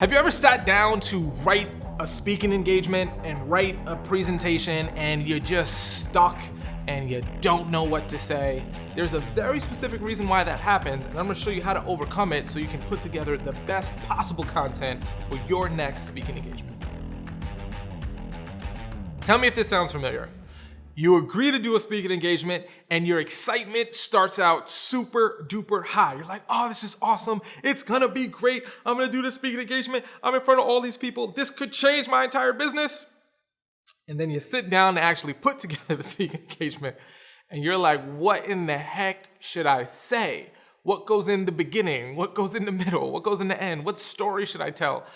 Have you ever sat down to write a speaking engagement and write a presentation and you're just stuck and you don't know what to say? There's a very specific reason why that happens, and I'm gonna show you how to overcome it so you can put together the best possible content for your next speaking engagement. Tell me if this sounds familiar. You agree to do a speaking engagement and your excitement starts out super duper high. You're like, oh, this is awesome. It's gonna be great. I'm gonna do this speaking engagement. I'm in front of all these people. This could change my entire business. And then you sit down to actually put together the speaking engagement and you're like, what in the heck should I say? What goes in the beginning? What goes in the middle? What goes in the end? What story should I tell?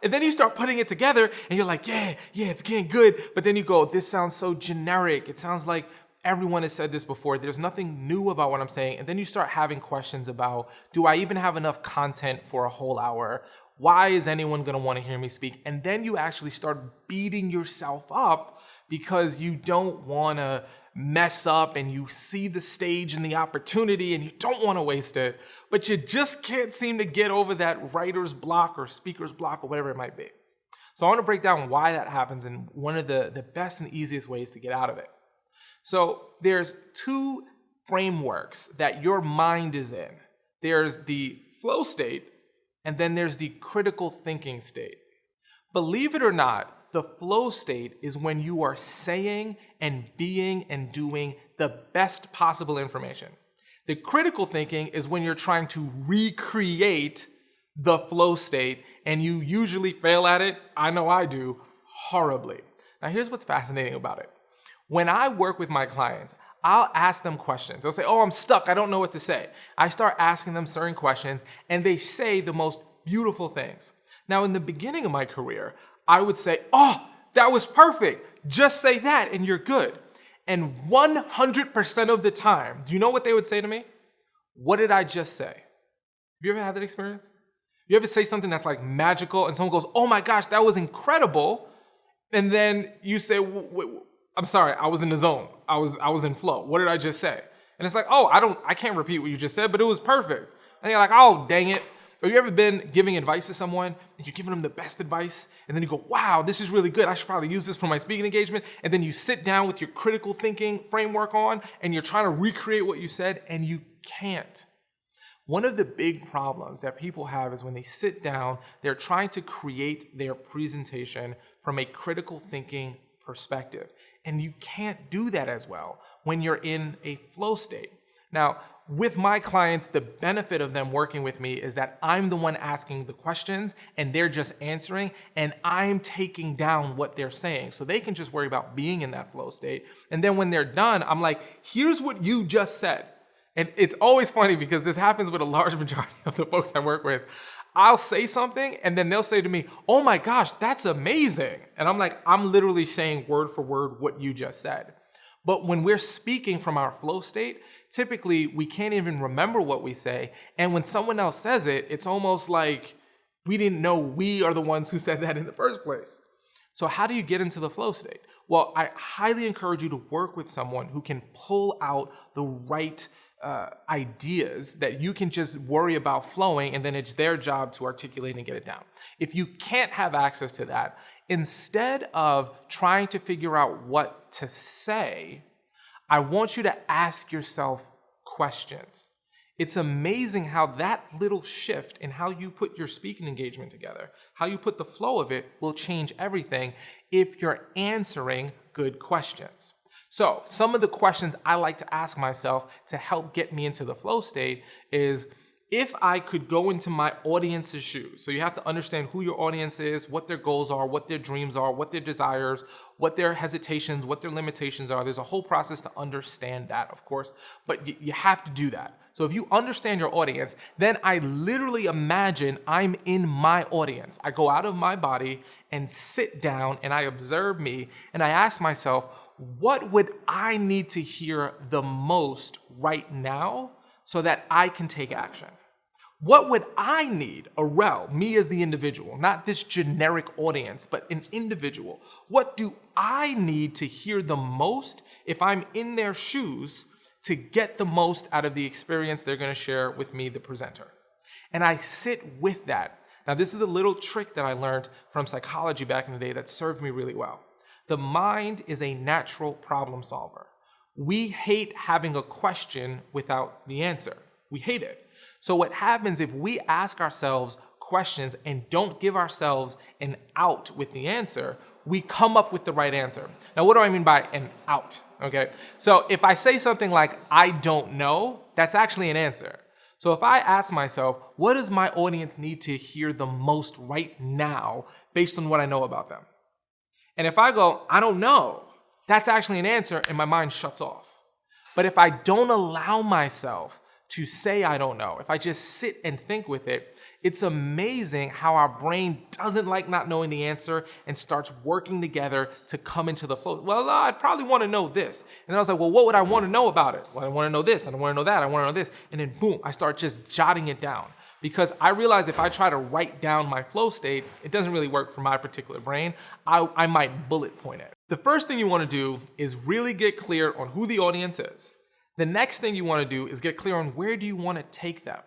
And then you start putting it together and you're like, yeah, it's getting good. But then you go, this sounds so generic. It sounds like everyone has said this before. There's nothing new about what I'm saying. And then you start having questions about, do I even have enough content for a whole hour? Why is anyone gonna wanna hear me speak? And then you actually start beating yourself up because you don't wanna mess up and you see the stage and the opportunity and you don't wanna waste it, but you just can't seem to get over that writer's block or speaker's block or whatever it might be. So I wanna break down why that happens and one of the best and easiest ways to get out of it. So there's two frameworks that your mind is in. There's the flow state and then there's the critical thinking state. Believe it or not, the flow state is when you are saying and being and doing the best possible information. The critical thinking is when you're trying to recreate the flow state and you usually fail at it. I know I do horribly. Now here's what's fascinating about it. When I work with my clients, I'll ask them questions. They'll say, oh, I'm stuck. I don't know what to say. I start asking them certain questions and they say the most beautiful things. Now in the beginning of my career, I would say, oh, that was perfect. Just say that and you're good. And 100% of the time, do you know what they would say to me? What did I just say? Have you ever had that experience? You ever say something that's like magical and someone goes, oh my gosh, that was incredible. And then you say, I'm sorry, I was in the zone. I was in flow. What did I just say? And it's like, oh, I can't repeat what you just said, but it was perfect. And you're like, oh, dang it. Have you ever been giving advice to someone and you're giving them the best advice and then you go, wow, this is really good. I should probably use this for my speaking engagement. And then you sit down with your critical thinking framework on and you're trying to recreate what you said and you can't. One of the big problems that people have is when they sit down, they're trying to create their presentation from a critical thinking perspective. And you can't do that as well when you're in a flow state. Now, with my clients, the benefit of them working with me is that I'm the one asking the questions and they're just answering and I'm taking down what they're saying. So they can just worry about being in that flow state. And then when they're done, I'm like, here's what you just said. And it's always funny because this happens with a large majority of the folks I work with. I'll say something and then they'll say to me, oh my gosh, that's amazing. And I'm like, I'm literally saying word for word what you just said. But when we're speaking from our flow state, typically we can't even remember what we say. And when someone else says it, it's almost like we didn't know we are the ones who said that in the first place. So how do you get into the flow state? Well, I highly encourage you to work with someone who can pull out the right ideas that you can just worry about flowing and then it's their job to articulate and get it down. If you can't have access to that, instead of trying to figure out what to say, I want you to ask yourself questions. It's amazing how that little shift in how you put your speaking engagement together, how you put the flow of it will change everything if you're answering good questions. So some of the questions I like to ask myself to help get me into the flow state is, if I could go into my audience's shoes, so you have to understand who your audience is, what their goals are, what their dreams are, what their desires, what their hesitations, what their limitations are. There's a whole process to understand that, of course, but you have to do that. So if you understand your audience, then I literally imagine I'm in my audience. I go out of my body and sit down and I observe me and I ask myself, what would I need to hear the most right now so that I can take action? What would I need, Arel, me as the individual, not this generic audience, but an individual? What do I need to hear the most if I'm in their shoes to get the most out of the experience they're going to share with me, the presenter? And I sit with that. Now, this is a little trick that I learned from psychology back in the day that served me really well. The mind is a natural problem solver. We hate having a question without the answer. We hate it. So what happens if we ask ourselves questions and don't give ourselves an out with the answer, we come up with the right answer. Now, what do I mean by an out? Okay. So if I say something like, I don't know, that's actually an answer. So if I ask myself, what does my audience need to hear the most right now based on what I know about them? And if I go, I don't know, that's actually an answer and my mind shuts off. But if I don't allow myself to say I don't know, if I just sit and think with it, it's amazing how our brain doesn't like not knowing the answer and starts working together to come into the flow. Well, I'd probably want to know this. And then I was like, well, what would I want to know about it? Well, I want to know this, and I want to know that, I want to know this. And then boom, I start just jotting it down. Because I realize if I try to write down my flow state, it doesn't really work for my particular brain. I might bullet point it. The first thing you want to do is really get clear on who the audience is. The next thing you want to do is get clear on where do you want to take them.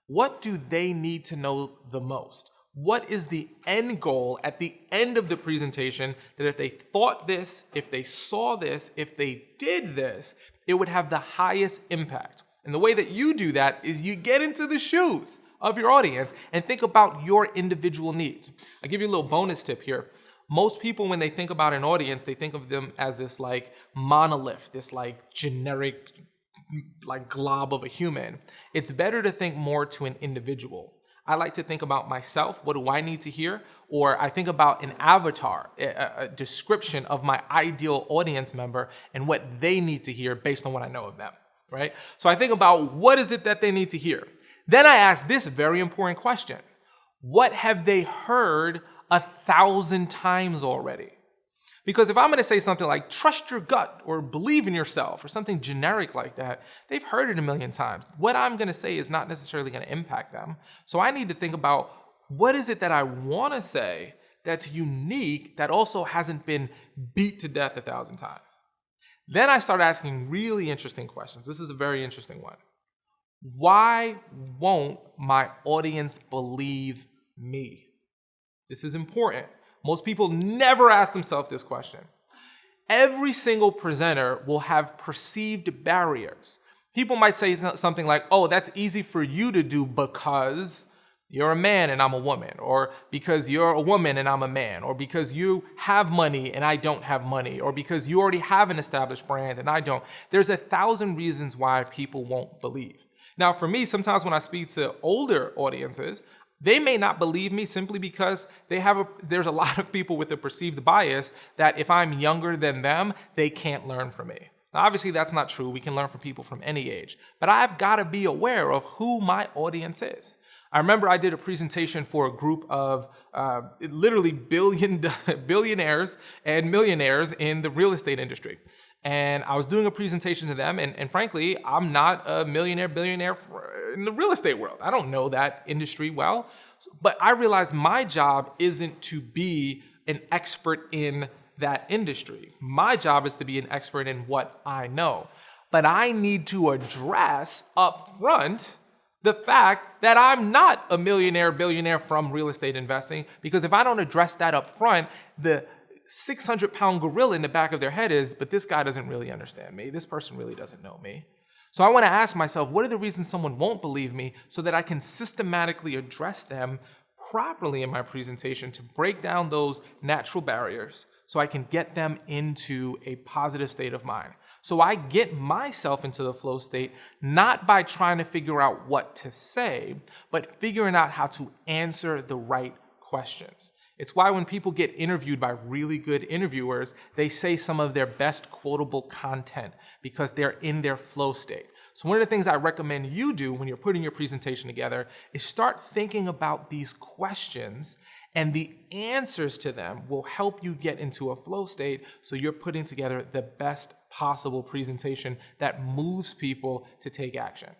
What do they need to know the most? What is the end goal at the end of the presentation that if they thought this, if they saw this, if they did this, it would have the highest impact? And the way that you do that is you get into the shoes of your audience and think about your individual needs. I'll give you a little bonus tip here. Most people, when they think about an audience, they think of them as this like monolith, this like generic like glob of a human. It's better to think more to an individual. I like to think about myself. What do I need to hear? Or I think about an avatar, a description of my ideal audience member and what they need to hear based on what I know of them, right? So I think about what is it that they need to hear. Then I ask this very important question. What have they heard 1,000 times already? Because if I'm going to say something like trust your gut or believe in yourself or something generic like that, they've heard it 1,000,000 times. What I'm going to say is not necessarily going to impact them. So I need to think about what is it that I want to say that's unique that also hasn't been beat to death 1,000 times. Then I start asking really interesting questions. This is a very interesting one. Why won't my audience believe me? This is important. Most people never ask themselves this question. Every single presenter will have perceived barriers. People might say something like, oh, that's easy for you to do because you're a man and I'm a woman, or because you're a woman and I'm a man, or because you have money and I don't have money, or because you already have an established brand and I don't. There's 1,000 reasons why people won't believe. Now, for me, sometimes when I speak to older audiences, they may not believe me simply because there's a lot of people with a perceived bias that if I'm younger than them, they can't learn from me. Now, obviously, that's not true. We can learn from people from any age. But I've got to be aware of who my audience is. I remember I did a presentation for a group of literally billionaires and millionaires in the real estate industry. And I was doing a presentation to them, and frankly, I'm not a billionaire in the real estate world. I don't know that industry well, but I realized my job isn't to be an expert in that industry. My job is to be an expert in what I know. But I need to address up front the fact that I'm not a billionaire from real estate investing, because if I don't address that up front, the 600-pound gorilla in the back of their head is, but this guy doesn't really understand me. This person really doesn't know me. So I want to ask myself, what are the reasons someone won't believe me so that I can systematically address them properly in my presentation to break down those natural barriers so I can get them into a positive state of mind. So I get myself into the flow state, not by trying to figure out what to say, but figuring out how to answer the right questions. It's why when people get interviewed by really good interviewers, they say some of their best quotable content because they're in their flow state. So one of the things I recommend you do when you're putting your presentation together is start thinking about these questions, and the answers to them will help you get into a flow state so you're putting together the best possible presentation that moves people to take action.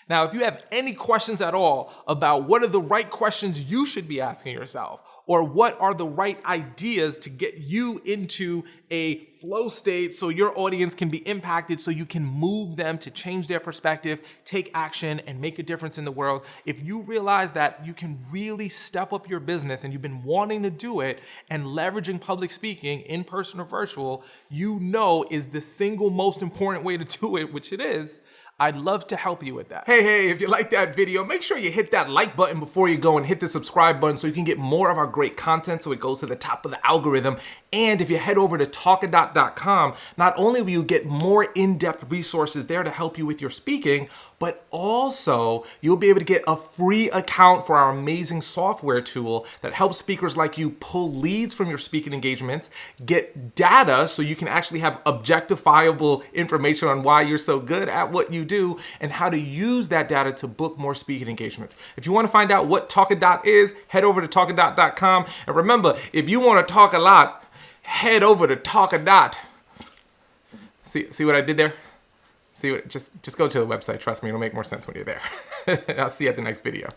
Now, if you have any questions at all about what are the right questions you should be asking yourself, or what are the right ideas to get you into a flow state so your audience can be impacted, so you can move them to change their perspective, take action, and make a difference in the world. If you realize that you can really step up your business and you've been wanting to do it, and leveraging public speaking, in person or virtual, you know is the single most important way to do it, which it is, I'd love to help you with that. Hey, if you like that video, make sure you hit that like button before you go and hit the subscribe button so you can get more of our great content so it goes to the top of the algorithm. And if you head over to talkadot.com, not only will you get more in-depth resources there to help you with your speaking, but also you'll be able to get a free account for our amazing software tool that helps speakers like you pull leads from your speaking engagements, get data so you can actually have objectifiable information on why you're so good at what you do and how to use that data to book more speaking engagements. If you want to find out what Talkadot is, head over to talkadot.com. And remember, if you want to talk a lot, head over to Talkadot. See what I did there? Just go to the website. Trust me, it'll make more sense when you're there. I'll see you at the next video.